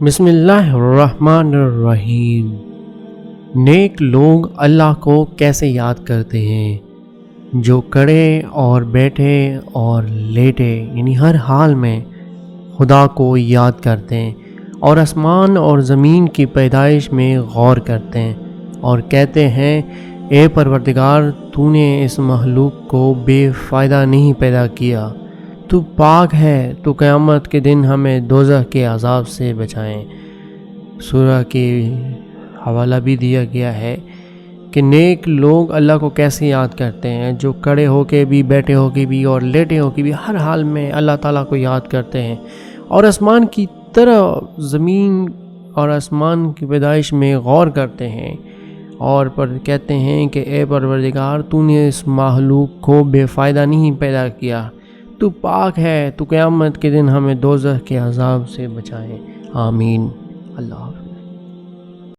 بسم اللہ الرحمن الرحیم۔ نیک لوگ اللہ کو کیسے یاد کرتے ہیں؟ جو کھڑے اور بیٹھے اور لیٹے یعنی ہر حال میں خدا کو یاد کرتے ہیں، اور آسمان اور زمین کی پیدائش میں غور کرتے ہیں اور کہتے ہیں اے پروردگار، تو نے اس مخلوق کو بے فائدہ نہیں پیدا کیا، تو پاک ہے، تو قیامت کے دن ہمیں دوزخ کے عذاب سے بچائیں۔ سورہ کے حوالہ بھی دیا گیا ہے کہ نیک لوگ اللہ کو کیسے یاد کرتے ہیں، جو کھڑے ہو کے بھی، بیٹھے ہو کے بھی اور لیٹے ہو کے بھی ہر حال میں اللہ تعالیٰ کو یاد کرتے ہیں، اور آسمان کی طرح زمین اور آسمان کی پیدائش میں غور کرتے ہیں اور پر کہتے ہیں کہ اے پروردگار، تو نے اس مخلوق کو بے فائدہ نہیں پیدا کیا، تو پاک ہے، تو قیامت کے دن ہمیں دوزخ کے عذاب سے بچائیں۔ آمین۔ اللہ حافظ۔